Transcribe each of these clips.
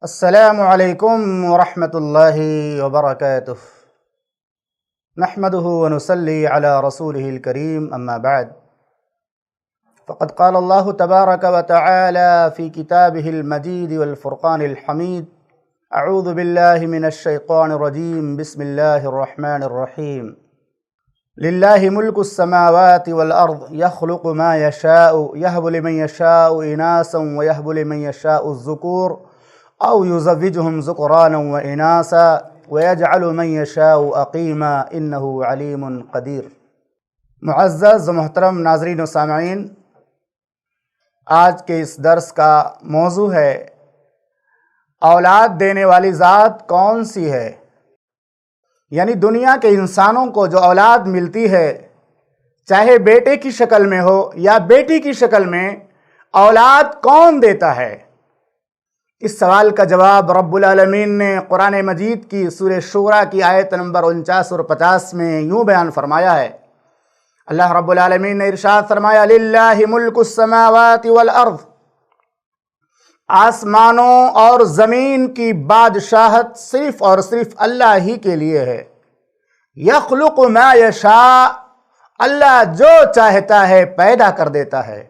السلام علیکم ورحمۃ اللہ وبرکاتہ نحمده ونصلي على رسوله الكريم اما بعد فقد قال الله تبارك وتعالى في كتابه المجيد والفرقان الحميد اعوذ بالله من الشيطان الرجيم بسم الله الرحمن الرحيم لله ملك السماوات والارض يخلق ما يشاء يهب لمن يشاء اناثا ويهب لمن يشاء الذكور او یزوجہم ذکرانا و اناثا ویجعل من یشاء عقیما انہ علیم قدیر۔ معزز و محترم ناظرین و سامعین، آج کے اس درس کا موضوع ہے اولاد دینے والی ذات کون سی ہے؟ یعنی دنیا کے انسانوں کو جو اولاد ملتی ہے، چاہے بیٹے کی شکل میں ہو یا بیٹی کی شکل میں، اولاد کون دیتا ہے؟ اس سوال کا جواب رب العالمین نے قرآن مجید کی سورہ شورى کی آیت نمبر 49 اور 50 میں یوں بیان فرمایا ہے۔ اللہ رب العالمین نے ارشاد فرمایا للہ ملک السماوات والارض، آسمانوں اور زمین کی بادشاہت صرف اور صرف اللہ ہی کے لیے ہے۔ یخلق ما یشاء، اللہ جو چاہتا ہے پیدا کر دیتا ہے۔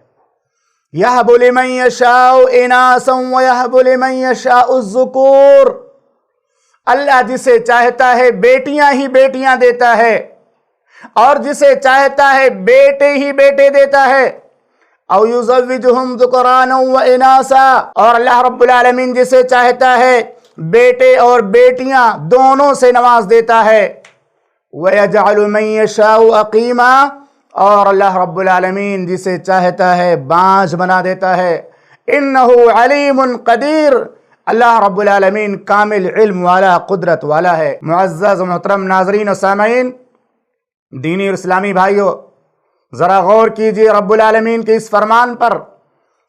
یہب لمن یشاء اناثا ویہب لمن یشاء الذکور، اللہ جسے چاہتا ہے بیٹیاں ہی بیٹیاں دیتا ہے اور جسے چاہتا ہے بیٹے ہی بیٹے دیتا ہے۔ او یزوجہم ذکرانا و اناثا، اور اللہ رب العالمین جسے چاہتا ہے بیٹے اور بیٹیاں دونوں سے نواز دیتا ہے۔ ویجعل من یشاء عقیما، اور اللہ رب العالمین جسے چاہتا ہے بانجھ بنا دیتا ہے۔ انہ علیم قدیر، اللہ رب العالمین کامل علم والا، قدرت والا ہے۔ معزز و محترم ناظرین و سامعین، دینی اور اسلامی بھائیوں، ذرا غور کیجئے رب العالمین کے اس فرمان پر۔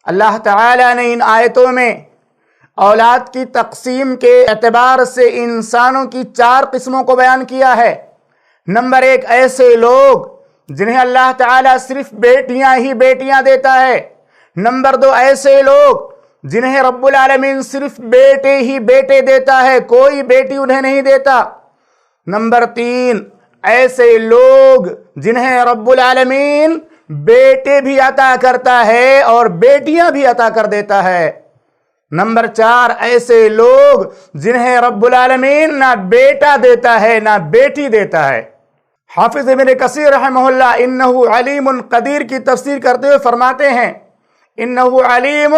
اللہ تعالی نے ان آیتوں میں اولاد کی تقسیم کے اعتبار سے انسانوں کی 4 قسموں کو بیان کیا ہے۔ نمبر 1، ایسے لوگ جنہیں اللہ تعالیٰ صرف بیٹیاں ہی بیٹیاں دیتا ہے۔ نمبر 2، ایسے لوگ جنہیں رب العالمین صرف بیٹے ہی بیٹے دیتا ہے، کوئی بیٹی انہیں نہیں دیتا۔ نمبر 3، ایسے لوگ جنہیں رب العالمین بیٹے بھی عطا کرتا ہے اور بیٹیاں بھی عطا کر دیتا ہے۔ نمبر 4، ایسے لوگ جنہیں رب العالمین نہ بیٹا دیتا ہے نہ بیٹی دیتا ہے۔ حافظ ابن کثیر رحمہ اللہ انہ علیم قدیر کی تفسیر کرتے ہوئے فرماتے ہیں، انہ علیم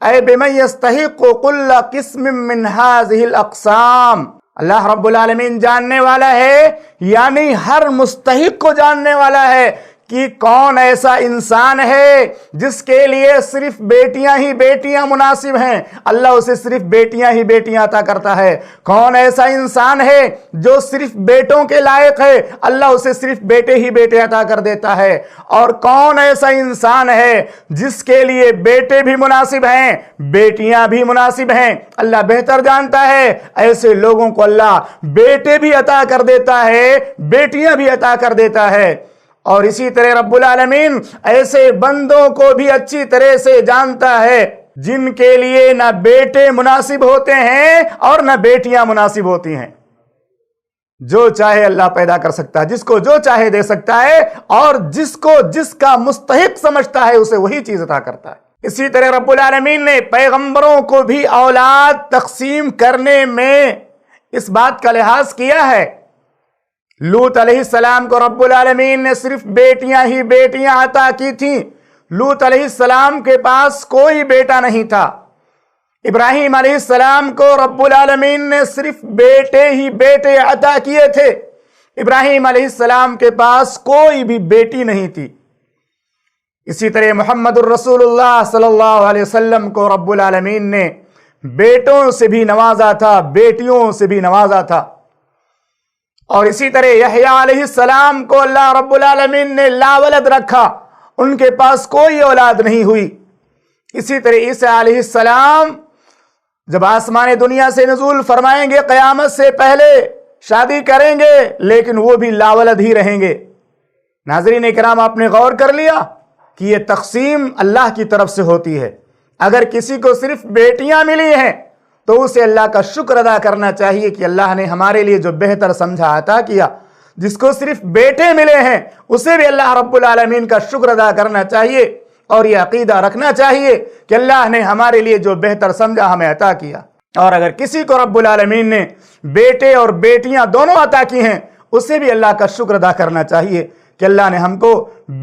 اے بمن یستحق کل قسم من هذه الاقسام، اللہ رب العالمین جاننے والا ہے، یعنی ہر مستحق کو جاننے والا ہے کہ کون ایسا انسان ہے جس کے لیے صرف بیٹیاں ہی بیٹیاں مناسب ہیں، اللہ اسے صرف بیٹیاں ہی بیٹیاں عطا کرتا ہے۔ کون ایسا انسان ہے جو صرف بیٹوں کے لائق ہے، اللہ اسے صرف بیٹے ہی بیٹے عطا کر دیتا ہے۔ اور کون ایسا انسان ہے جس کے لیے بیٹے بھی مناسب ہیں بیٹیاں بھی مناسب ہیں، اللہ بہتر جانتا ہے۔ ایسے لوگوں کو اللہ بیٹے بھی عطا کر دیتا ہے، بیٹیاں بھی عطا کر دیتا ہے۔ اور اسی طرح رب العالمین ایسے بندوں کو بھی اچھی طرح سے جانتا ہے جن کے لیے نہ بیٹے مناسب ہوتے ہیں اور نہ بیٹیاں مناسب ہوتی ہیں۔ جو چاہے اللہ پیدا کر سکتا ہے، جس کو جو چاہے دے سکتا ہے، اور جس کو جس کا مستحق سمجھتا ہے اسے وہی چیز عطا کرتا ہے۔ اسی طرح رب العالمین نے پیغمبروں کو بھی اولاد تقسیم کرنے میں اس بات کا لحاظ کیا ہے۔ لوط علیہ السلام کو رب العالمین نے صرف بیٹیاں ہی بیٹیاں عطا کی تھیں۔ لوط علیہ السلام کے پاس کوئی بیٹا نہیں تھا۔ ابراہیم علیہ السلام کو رب العالمین نے صرف بیٹے ہی بیٹے عطا کیے تھے۔ ابراہیم علیہ السلام کے پاس کوئی بھی بیٹی نہیں تھی۔ اسی طرح محمد الرسول اللہ صلی اللہ علیہ وسلم کو رب العالمین نے بیٹوں سے بھی نوازا تھا، بیٹیوں سے بھی نوازا تھا۔ اور اسی طرح یحییٰ علیہ السلام کو اللہ رب العالمین نے لاولد رکھا، ان کے پاس کوئی اولاد نہیں ہوئی۔ اسی طرح عیسیٰ علیہ السلام جب آسمان دنیا سے نزول فرمائیں گے، قیامت سے پہلے شادی کریں گے، لیکن وہ بھی لاولد ہی رہیں گے۔ ناظرین اکرام، آپ نے غور کر لیا کہ یہ تقسیم اللہ کی طرف سے ہوتی ہے۔ اگر کسی کو صرف بیٹیاں ملی ہیں تو اسے اللہ کا شکر ادا کرنا چاہیے کہ اللہ نے ہمارے لیے جو بہتر سمجھا عطا کیا۔ جس کو صرف بیٹے ملے ہیں اسے بھی اللہ رب العالمین کا شکر ادا کرنا چاہیے، اور یہ عقیدہ رکھنا چاہیے کہ اللہ نے ہمارے لیے جو بہتر سمجھا ہمیں عطا کیا۔ اور اگر کسی کو رب العالمین نے بیٹے اور بیٹیاں دونوں عطا کی ہیں اسے بھی اللہ کا شکر ادا کرنا چاہیے کہ اللہ نے ہم کو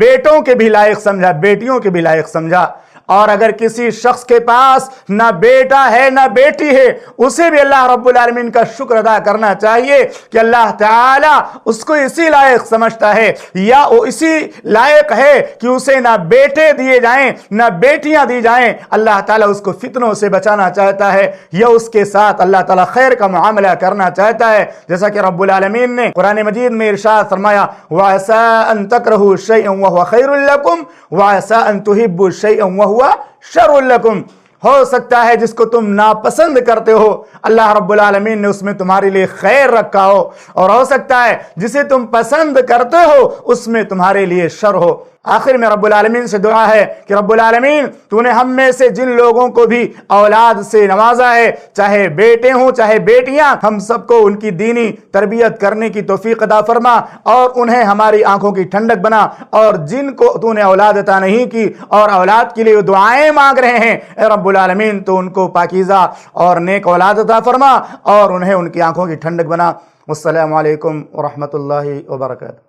بیٹوں کے بھی لائق سمجھا، بیٹیوں کے بھی لائق سمجھا۔ اور اگر کسی شخص کے پاس نہ بیٹا ہے نہ بیٹی ہے اسے بھی اللہ رب العالمین کا شکر ادا کرنا چاہیے کہ اللہ تعالیٰ اس کو اسی لائق سمجھتا ہے، یا وہ اسی لائق ہے کہ اسے نہ بیٹے دیے جائیں نہ بیٹیاں دی جائیں۔ اللہ تعالیٰ اس کو فتنوں سے بچانا چاہتا ہے، یا اس کے ساتھ اللہ تعالیٰ خیر کا معاملہ کرنا چاہتا ہے، جیسا کہ رب العالمین نے قرآن مجید میں ارشاد فرمایا وَعَسَىٰ أَن تَكْرَهُوا شَيْئًا وَهُوَ خَيْرٌ لَكُمْ وَعَسَىٰ أَن تُحِبُّوا شَيْئًا وَهُوَ شَرٌ لَكُمْ۔ ہو سکتا ہے جس کو تم ناپسند کرتے ہو اللہ رب العالمین نے اس میں تمہارے لیے خیر رکھا ہو، اور ہو سکتا ہے جسے تم پسند کرتے ہو اس میں تمہارے لیے شر ہو۔ آخر میں رب العالمین سے دعا ہے کہ رب العالمین تو نے ہم میں سے جن لوگوں کو بھی اولاد سے نوازا ہے، چاہے بیٹے ہوں چاہے بیٹیاں، ہم سب کو ان کی دینی تربیت کرنے کی توفیق عطا فرما، اور انہیں ہماری آنکھوں کی ٹھنڈک بنا۔ اور جن کو تو نے اولاد عطا نہیں کی اور اولاد کے لیے دعائیں مانگ رہے ہیں، اے رب العالمین تو ان کو پاکیزہ اور نیک اولاد عطا فرما اور انہیں ان کی آنکھوں کی ٹھنڈک بنا۔ والسلام علیکم ورحمۃ اللہ وبرکاتہ۔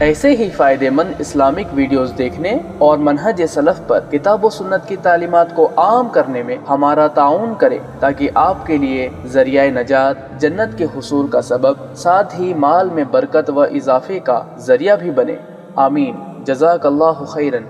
ایسے ہی فائدہ مند اسلامک ویڈیوز دیکھنے اور منہج سلف پر کتاب و سنت کی تعلیمات کو عام کرنے میں ہمارا تعاون کریں، تاکہ آپ کے لیے ذریعہ نجات، جنت کے حصول کا سبب، ساتھ ہی مال میں برکت و اضافے کا ذریعہ بھی بنے۔ آمین۔ جزاک اللہ خیرن۔